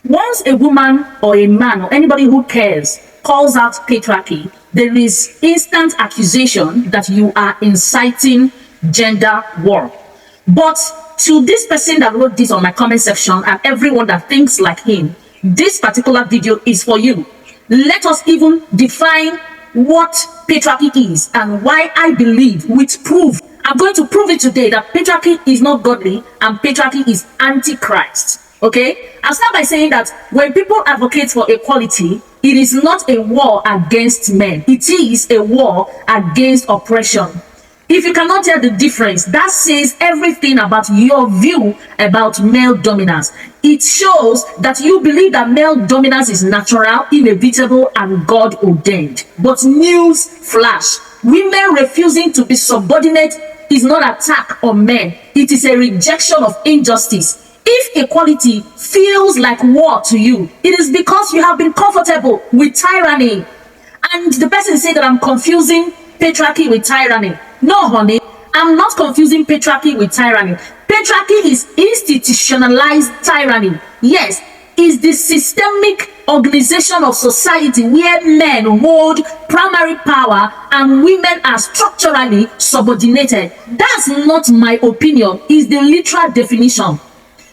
Once a woman or a man or anybody who cares calls out patriarchy, there is instant accusation that you are inciting gender war. But to this person that wrote this on my comment section and everyone that thinks like him, this particular video is for you. Let us even define what patriarchy is and why I believe with proof. I'm going to prove it today that patriarchy is not godly and patriarchy is antichrist. Okay, I'll start by saying that when people advocate for equality, it is not a war against men, it is a war against oppression. If you cannot tell the difference, that says everything about your view about male dominance. It shows that you believe that male dominance is natural, inevitable, and God ordained. But news flash, women refusing to be subordinate is not an attack on men, it is a rejection of injustice. If equality feels like war to you, it is because you have been comfortable with tyranny. And the person said that I'm confusing patriarchy with tyranny. No, honey, I'm not confusing patriarchy with tyranny. Patriarchy is institutionalized tyranny. Yes, it's the systemic organization of society where men hold primary power and women are structurally subordinated. That's not my opinion, it's the literal definition.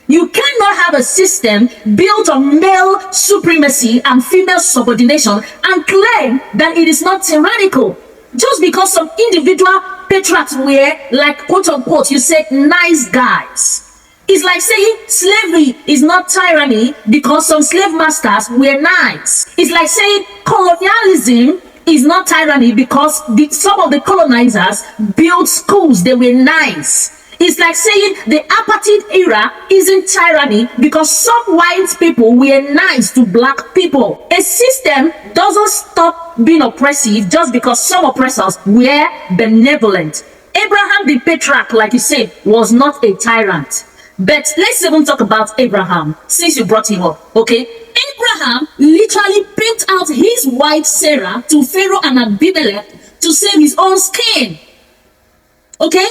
You cannot have a system built on male supremacy and female subordination and claim that it is not tyrannical. Just because some individual patriarchs were, like, quote unquote, you said, nice guys. It's like saying slavery is not tyranny because some slave masters were nice. It's like saying colonialism is not tyranny because some of the colonizers built schools, they were nice. It's like saying the apartheid era isn't tyranny because some white people were nice to black people. A system doesn't stop being oppressive just because some oppressors were benevolent. Abraham the patriarch, like you said, was not a tyrant. But let's even talk about Abraham, since you brought him up, okay? Abraham literally picked out his wife Sarah to Pharaoh and Abimelech to save his own skin, okay?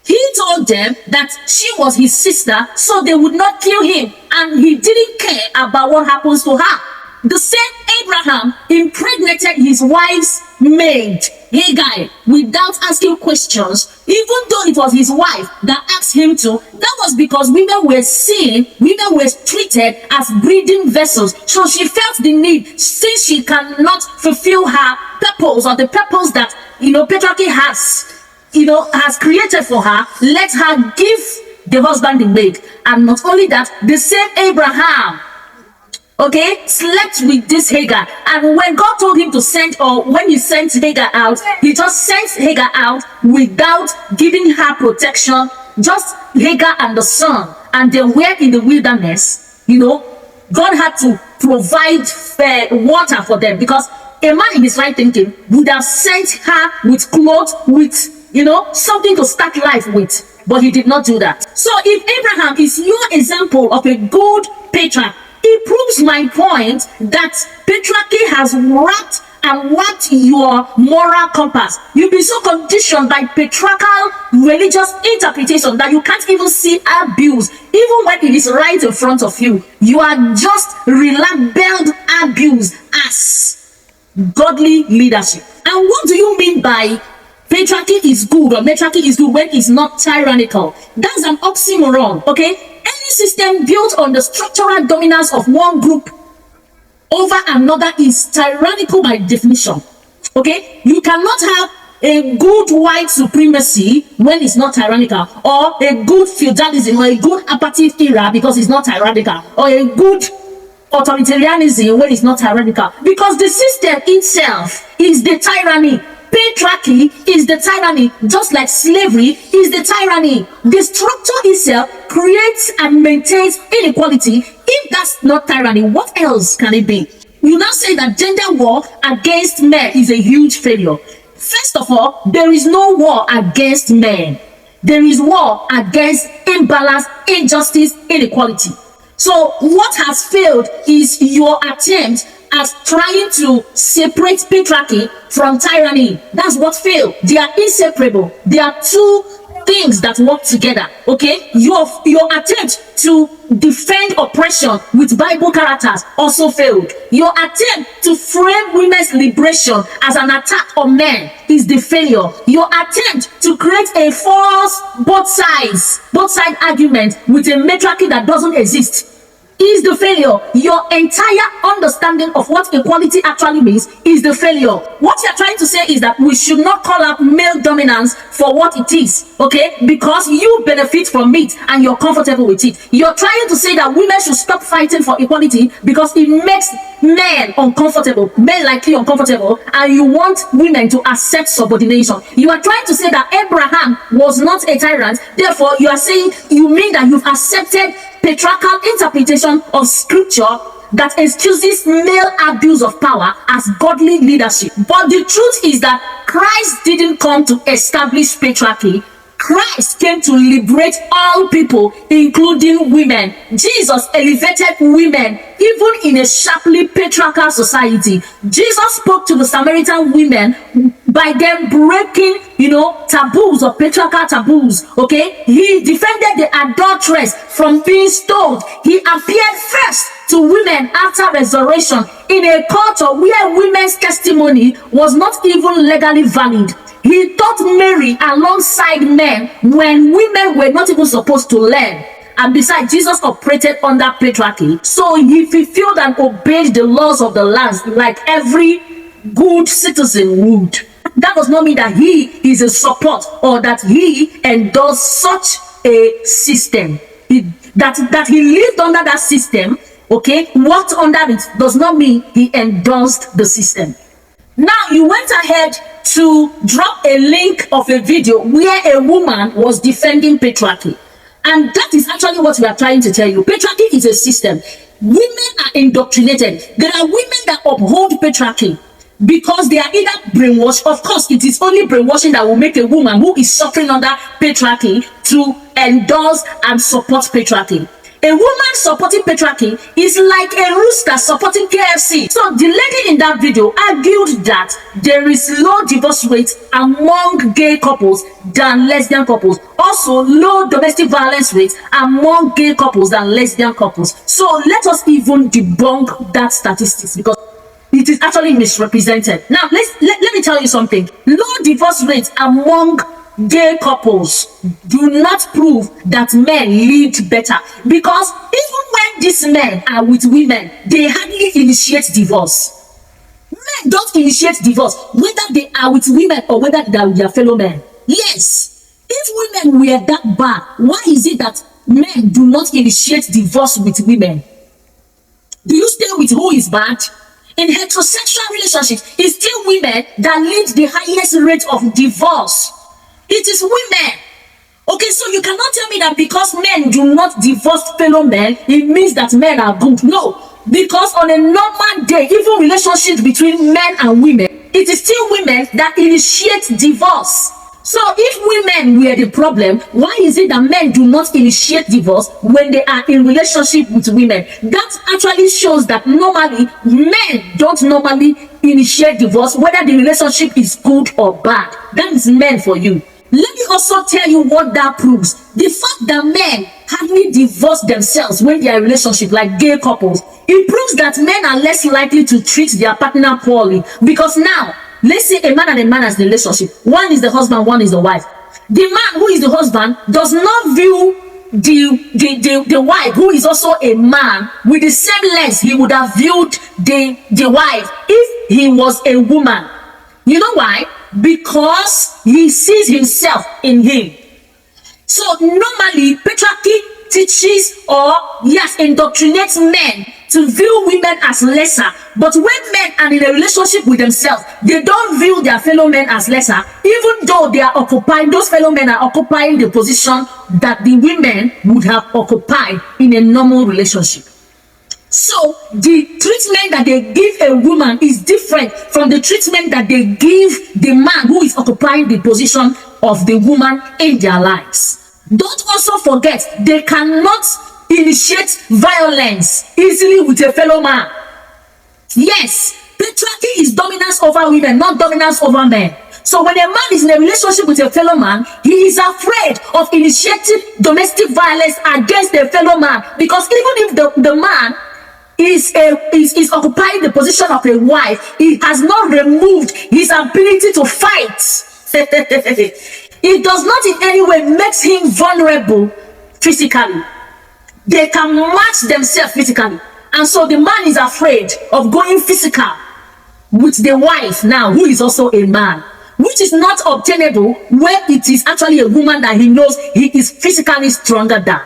He told them that she was his sister, so they would not kill him, and he didn't care about what happens to her. The same Abraham impregnated his wife's maid, Hagar, without asking questions, even though it was his wife that asked him to. That was because women were treated as breeding vessels, so she felt the need, since she cannot fulfill her purpose or the purpose that, patriarchy has created for her, let her give the husband the maid. And not only that, the same Abraham, okay, slept with this Hagar. And when God told him to send, or when he sent Hagar out, he just sent Hagar out without giving her protection, just Hagar and the son. And they were in the wilderness. God had to provide water for them, because a man in his right thinking would have sent her with clothes, with something to start life with, but he did not do that. So if Abraham is your example of a good patriarch, it proves my point that patriarchy has wrapped your moral compass. You've been so conditioned by patriarchal religious interpretation that you can't even see abuse, even when it is right in front of you. You are just relabeled abuse as godly leadership. And what do you mean by patriarchy is good or matriarchy is good when it's not tyrannical? That's an oxymoron, okay? Any system built on the structural dominance of one group over another is tyrannical by definition, okay? You cannot have a good white supremacy when it's not tyrannical, or a good feudalism or a good apartheid era because it's not tyrannical, or a good authoritarianism when it's not tyrannical, because the system itself is the tyranny. Patriarchy is the tyranny, just like slavery is the tyranny. The structure itself creates and maintains inequality. If that's not tyranny, what else can it be? You now say that gender war against men is a huge failure. First of all, there is no war against men. There is war against imbalance, injustice, inequality. So what has failed is your attempt at trying to separate patriarchy from tyranny. That's what failed. They are inseparable. They are two things that work together. Okay, your attempt to defend oppression with Bible characters also failed. Your attempt to frame women's liberation as an attack on men is the failure. Your attempt to create a false both side argument with a matriarchy that doesn't exist is the failure. Your entire understanding of what equality actually means is the failure. What you're trying to say is that we should not call out male dominance for what it is, okay? Because you benefit from it and you're comfortable with it. You're trying to say that women should stop fighting for equality because it makes men uncomfortable, men like you uncomfortable, and you want women to accept subordination. You are trying to say that Abraham was not a tyrant, therefore you are saying, you mean that you've accepted patriarchal interpretation of scripture that excuses male abuse of power as godly leadership. But the truth is that Christ didn't come to establish patriarchy. Christ came to liberate all people, including women. Jesus elevated women even in a sharply patriarchal society. Jesus spoke to the Samaritan women by them breaking, taboos or patriarchal taboos. Okay, he defended the adulteress from being stoned. He appeared first to women after resurrection in a culture where women's testimony was not even legally valid. He taught Mary alongside men when women were not even supposed to learn. And besides, Jesus operated under patriarchy, so he fulfilled and obeyed the laws of the land like every good citizen would. That does not mean that he is a support or that he endorsed such a system. That he lived under that system, okay, worked under it, does not mean he endorsed the system. Now, you went ahead to drop a link of a video where a woman was defending patriarchy. And that is actually what we are trying to tell you. Patriarchy is a system. Women are indoctrinated. There are women that uphold patriarchy because they are either brainwashed. Of course, it is only brainwashing that will make a woman who is suffering under patriarchy to endorse and support patriarchy. A woman supporting patriarchy is like a rooster supporting KFC. So the lady in that video argued that there is low divorce rate among gay couples than lesbian couples. Also, low domestic violence rate among gay couples than lesbian couples. So let us even debunk that statistics because it is actually misrepresented. Now, let me tell you something. Low divorce rates among gay couples do not prove that men lived better, because even when these men are with women, they hardly initiate divorce. Men don't initiate divorce whether they are with women or whether they are with their fellow men. Yes, if women were that bad, why is it that men do not initiate divorce with women? Do you stay with who is bad? In heterosexual relationships, it's still women that lead the highest rate of divorce. It is women. Okay, so you cannot tell me that because men do not divorce fellow men, it means that men are good. No, because on a normal day, even relationships between men and women, it is still women that initiate divorce. So if women were the problem, why is it that men do not initiate divorce when they are in relationship with women? That actually shows that normally men don't normally initiate divorce, whether the relationship is good or bad. That is men for you. Let me also tell you what that proves. The fact that men hardly divorce themselves when they are in a relationship, like gay couples, it proves that men are less likely to treat their partner poorly. Because now, let's say a man and a man as the relationship. One is the husband, one is the wife. The man who is the husband does not view the wife, who is also a man, with the same lens he would have viewed the wife if he was a woman. You know why? Because he sees himself in him. So normally patriarchy teaches or indoctrinates men to view women as lesser. But when men are in a relationship with themselves, they don't view their fellow men as lesser, even though they are occupying, those fellow men are occupying the position that the women would have occupied in a normal relationship. So the treatment that they give a woman is different from the treatment that they give the man who is occupying the position of the woman in their lives. Don't also forget, they cannot initiate violence easily with a fellow man. Yes, patriarchy is dominance over women, not dominance over men. So when a man is in a relationship with a fellow man, he is afraid of initiating domestic violence against a fellow man, because even if the man is occupying the position of a wife, he has not removed his ability to fight. It does not in any way makes him vulnerable physically. They can match themselves physically, and so the man is afraid of going physical with the wife now, who is also a man, which is not obtainable when it is actually a woman that he knows he is physically stronger than.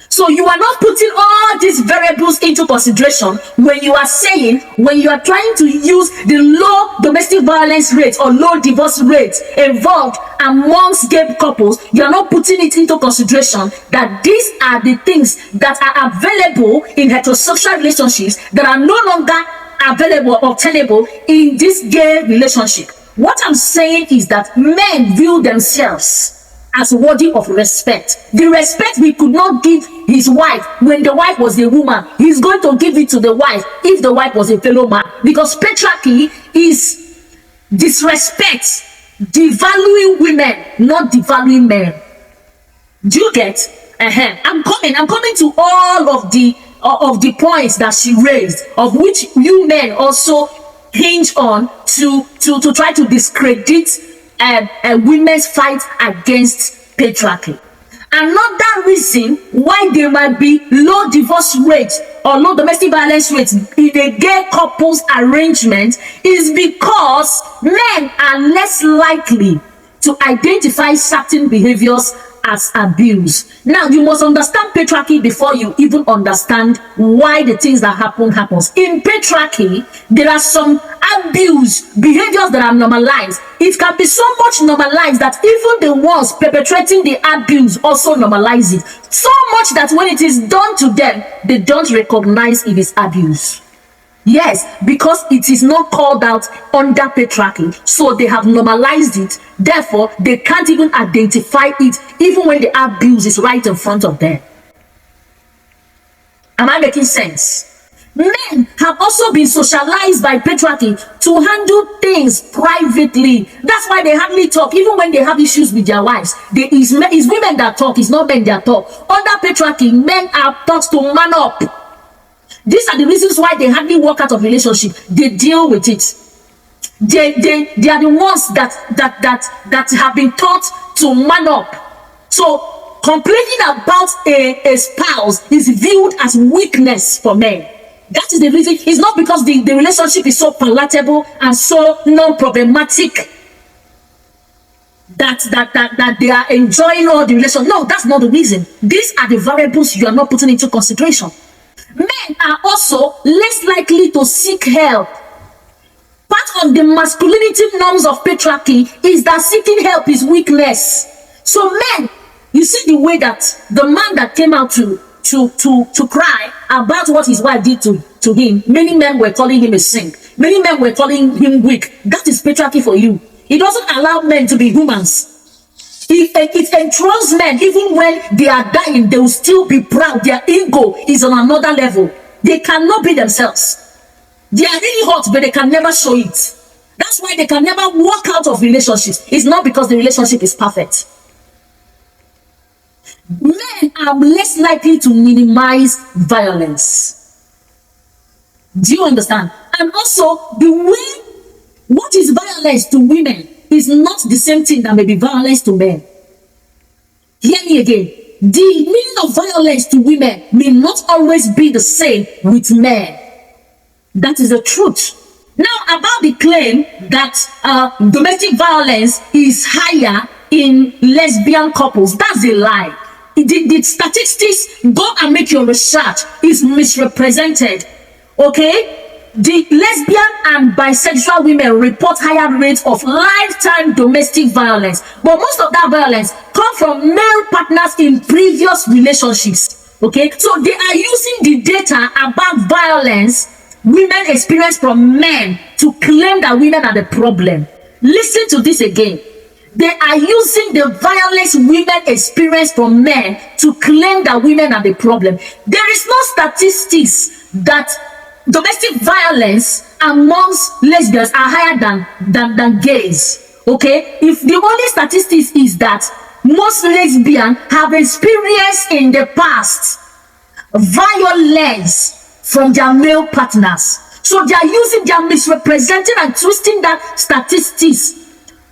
So you are not putting all these variables into consideration when you are saying, when you are trying to use the low domestic violence rate or low divorce rate involved amongst gay couples. You are not putting it into consideration that these are the things that are available in heterosexual relationships that are no longer available or obtainable in this gay relationship. What I'm saying is that men view themselves as worthy of respect. The respect he could not give his wife when the wife was a woman, he's going to give it to the wife if the wife was a fellow man. Because patriarchy is disrespect, devaluing women, not devaluing men. Do you get? I'm coming to all of the points that she raised, of which you men also hinge on to try to discredit women's fight against patriarchy. Another reason why there might be low divorce rates or low domestic violence rates in a gay couple's arrangement is because men are less likely to identify certain behaviors as abuse. Now, you must understand patriarchy before you even understand why the things that happens. In patriarchy, there are some abuse behaviors that are normalized. It can be so much normalized that even the ones perpetrating the abuse also normalize it. So much that when it is done to them, they don't recognize it is abuse. Yes, because it is not called out under patriarchy, so they have normalized it. Therefore, they can't even identify it, even when the abuse is right in front of them. Am I making sense? Men have also been socialized by patriarchy to handle things privately. That's why they hardly talk, even when they have issues with their wives. It's women that talk, it's not men that talk. Under patriarchy, men are taught to man up. These are the reasons why they hardly work out of relationship. They deal with it. They are the ones that have been taught to man up. So complaining about a spouse is viewed as weakness for men. That is the reason. It's not because the relationship is so palatable and so non-problematic that they are enjoying all the relationship. No, that's not the reason. These are the variables you are not putting into consideration. Men are also less likely to seek help. Part of the masculinity norms of patriarchy is that seeking help is weakness. So men, you see the way that the man that came out to cry about what his wife did to him, many men were calling him a saint. Many men were calling him weak. That is patriarchy for you. It doesn't allow men to be humans. It enthralls men. Even when they are dying, they will still be proud. Their ego is on another level. They cannot be themselves. They are really hot, but they can never show it. That's why they can never walk out of relationships. It's not because the relationship is perfect. Men are less likely to minimize violence. Do you understand? And also, the way what is violence to women is not the same thing that may be violence to men. Hear me again. The meaning of violence to women may not always be the same with men. That is the truth. Now, about the claim that domestic violence is higher in lesbian couples, that's a lie. The statistics, go and make your research, is misrepresented. Okay? The lesbian and bisexual women report higher rates of lifetime domestic violence, but most of that violence comes from male partners in previous relationships. Okay, so they are using the data about violence women experience from men to claim that women are the problem. Listen to this again. They are using the violence women experience from men to claim that women are the problem. There is no statistics that domestic violence amongst lesbians are higher than gays Okay, if the only statistics is that most lesbians have experienced in the past violence from their male partners, so they are using, they are misrepresenting and twisting that statistics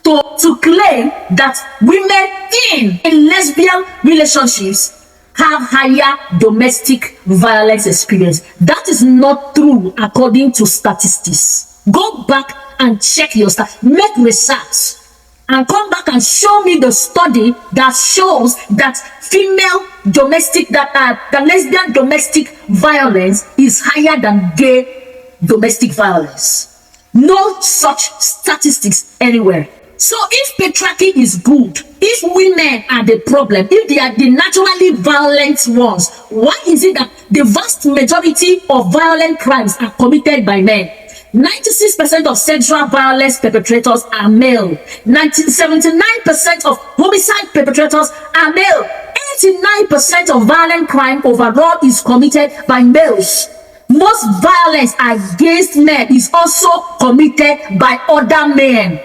to claim that women in lesbian relationships have higher domestic violence experience. That is not true according to statistics. Go back and check your stats, make research, and come back and show me the study that shows that female domestic, the lesbian domestic violence is higher than gay domestic violence. No such statistics anywhere. So if patriarchy is good, if women are the problem, if they are the naturally violent ones, why is it that the vast majority of violent crimes are committed by men? 96% of sexual violence perpetrators are male. 79% of homicide perpetrators are male. 89% of violent crime overall is committed by males. Most violence against men is also committed by other men.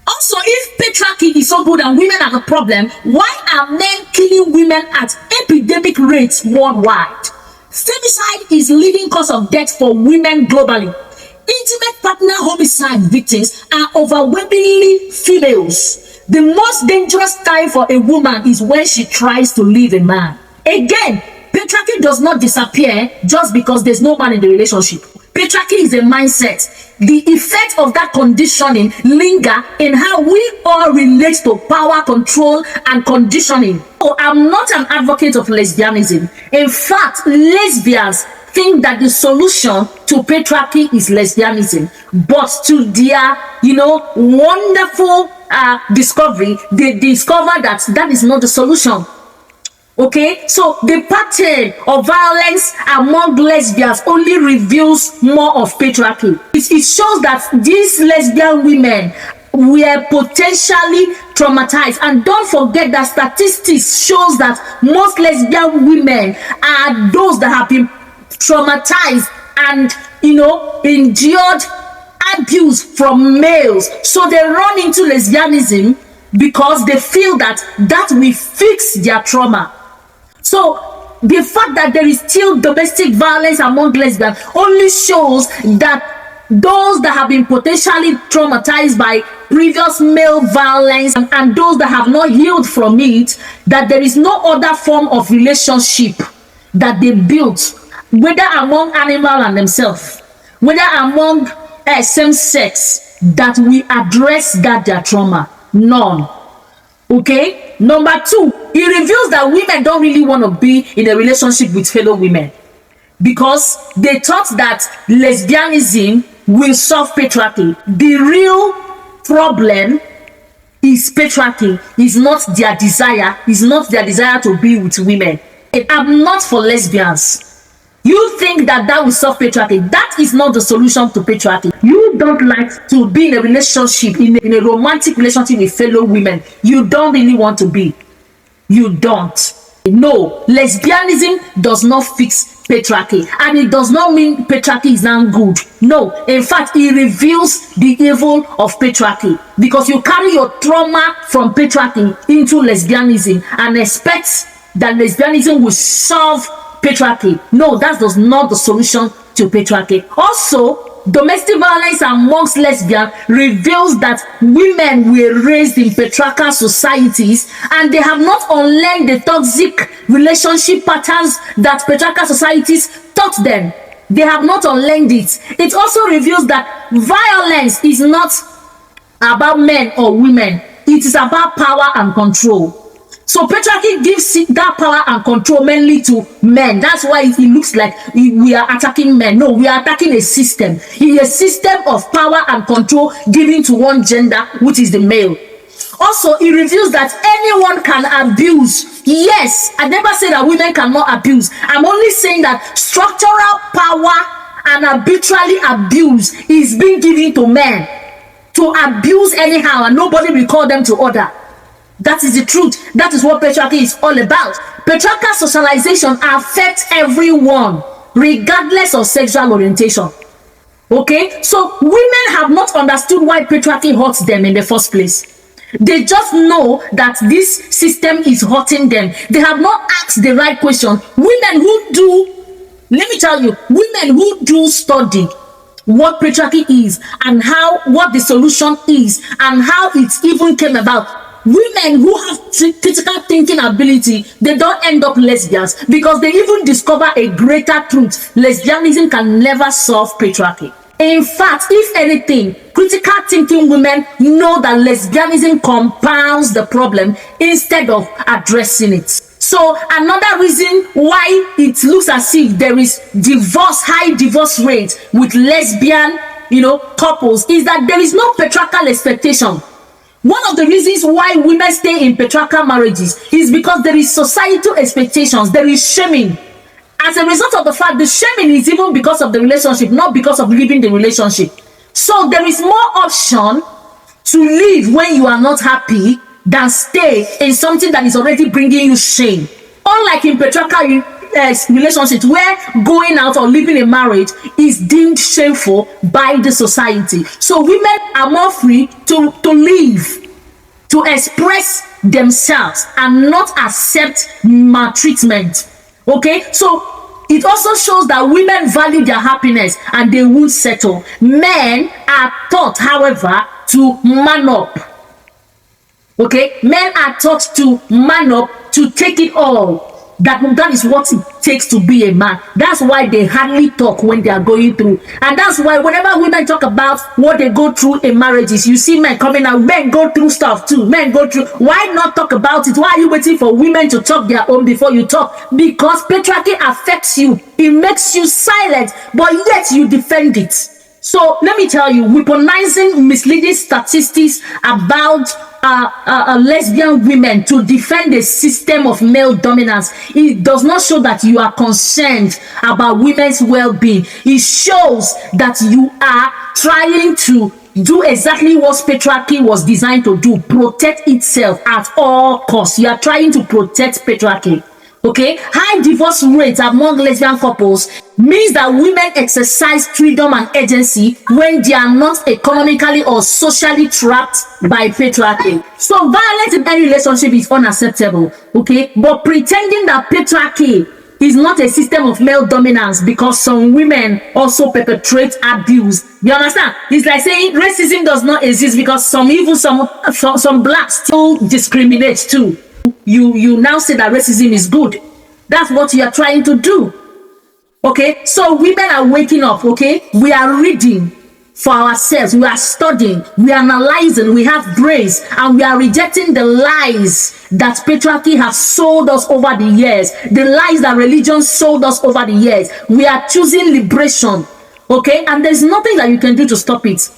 Also, if patriarchy is so good and women are the problem, why are men killing women at epidemic rates worldwide? Femicide is leading cause of death for women globally. Intimate partner homicide victims are overwhelmingly females. The most dangerous time for a woman is when she tries to leave a man. Again, patriarchy does not disappear just because there's no man in the relationship. Patriarchy is a mindset. The effect of that conditioning linger in how we all relate to power, control, and conditioning. So I'm not an advocate of lesbianism. In fact, lesbians think that the solution to patriarchy is lesbianism, but to their, wonderful discovery, they discover that that is not the solution. Okay, so the pattern of violence among lesbians only reveals more of patriarchy. It shows that these lesbian women were potentially traumatized, and don't forget that statistics shows that most lesbian women are those that have been traumatized and endured abuse from males, so they run into lesbianism because they feel that will fix their trauma. So the fact that there is still domestic violence among lesbians only shows that those that have been potentially traumatized by previous male violence and those that have not healed from it, that there is no other form of relationship that they built, whether among animal and themselves, whether among same sex, that we address their trauma. None. Okay, number two, it reveals that women don't really want to be in a relationship with fellow women because they thought that lesbianism will solve patriarchy. The real problem is patriarchy, is not their desire, to be with women. I'm not for lesbians. You think that will solve patriarchy. That is not the solution to patriarchy. You don't like to be in a relationship, in a romantic relationship with fellow women. You don't really want to be. You don't. No, lesbianism does not fix patriarchy, and it does not mean patriarchy is not good. No, in fact, it reveals the evil of patriarchy, because you carry your trauma from patriarchy into lesbianism and expect that lesbianism will solve patriarchy. No, that does not the solution to patriarchy. Also, domestic violence amongst lesbians reveals that women were raised in patriarchal societies and they have not unlearned the toxic relationship patterns that patriarchal societies taught them. They have not unlearned it. It also reveals that violence is not about men or women. It is about power and control. So patriarchy gives that power and control mainly to men. That's why it looks like we are attacking men. No, we are attacking a system. It's a system of power and control given to one gender, which is the male. Also, it reveals that anyone can abuse. Yes, I never said that women cannot abuse. I'm only saying that structural power and arbitrary abuse is being given to men to abuse anyhow, and nobody will call them to order. That is the truth. That is what patriarchy is all about. Patriarchal socialization affects everyone, regardless of sexual orientation. Okay, so women have not understood why patriarchy hurts them in the first place. They just know that this system is hurting them. They have not asked the right question. Women who do, let me tell you, women who do study what patriarchy is and what the solution is and how it even came about. Women who have critical thinking ability, they don't end up lesbians because they even discover a greater truth. Lesbianism can never solve patriarchy. In fact, if anything, critical thinking women know that lesbianism compounds the problem instead of addressing it. So another reason why it looks as if there is high divorce rate with lesbian, couples is that there is no patriarchal expectation. One of the reasons why women stay in patriarchal marriages is because there is societal expectations, there is shaming. As a result of the fact, the shaming is even because of the relationship, not because of leaving the relationship. So there is more option to leave when you are not happy than stay in something that is already bringing you shame. Unlike in patriarchal relationships where going out or living a marriage is deemed shameful by the society. So women are more free to live, to express themselves and not accept maltreatment. Okay, so it also shows that women value their happiness and they won't settle. Men are taught, however, to man up. Okay, men are taught to man up, to take it all. That is what it takes to be a man. That's why they hardly talk when they are going through. And that's why whenever women talk about what they go through in marriages, you see men coming out. Men go through stuff too. Men go through. Why not talk about it? Why are you waiting for women to talk their own before you talk? Because patriarchy affects you. It makes you silent, but yet you defend it. So let me tell you, weaponizing misleading statistics about lesbian women to defend a system of male dominance, it does not show that you are concerned about women's well-being. It shows that you are trying to do exactly what patriarchy was designed to do: protect itself at all costs. You are trying to protect patriarchy. Okay, high divorce rates among lesbian couples means that women exercise freedom and agency when they are not economically or socially trapped by patriarchy. So violence in any relationship is unacceptable. Okay, but pretending that patriarchy is not a system of male dominance because some women also perpetrate abuse. You understand? It's like saying racism does not exist because some blacks still discriminate too. You now say that racism is good. That's what you are trying to do. Okay, so women are waking up. Okay, we are reading for ourselves, we are studying, we are analyzing, we have brains, and we are rejecting the lies that patriarchy has sold us over the years, the lies that religion sold us over the years. We are choosing liberation. Okay, and there's nothing that you can do to stop it,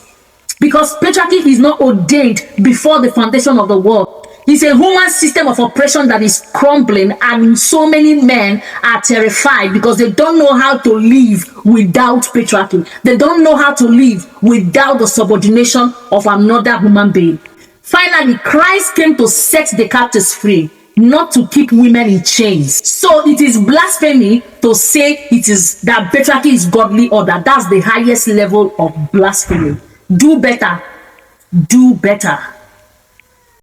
because patriarchy is not ordained before the foundation of the world. It's a human system of oppression that is crumbling, and so many men are terrified because they don't know how to live without patriarchy. They don't know how to live without the subordination of another human being. Finally, Christ came to set the captives free, not to keep women in chains. So it is blasphemy to say that patriarchy is godly order. That's the highest level of blasphemy. Do better. Do better.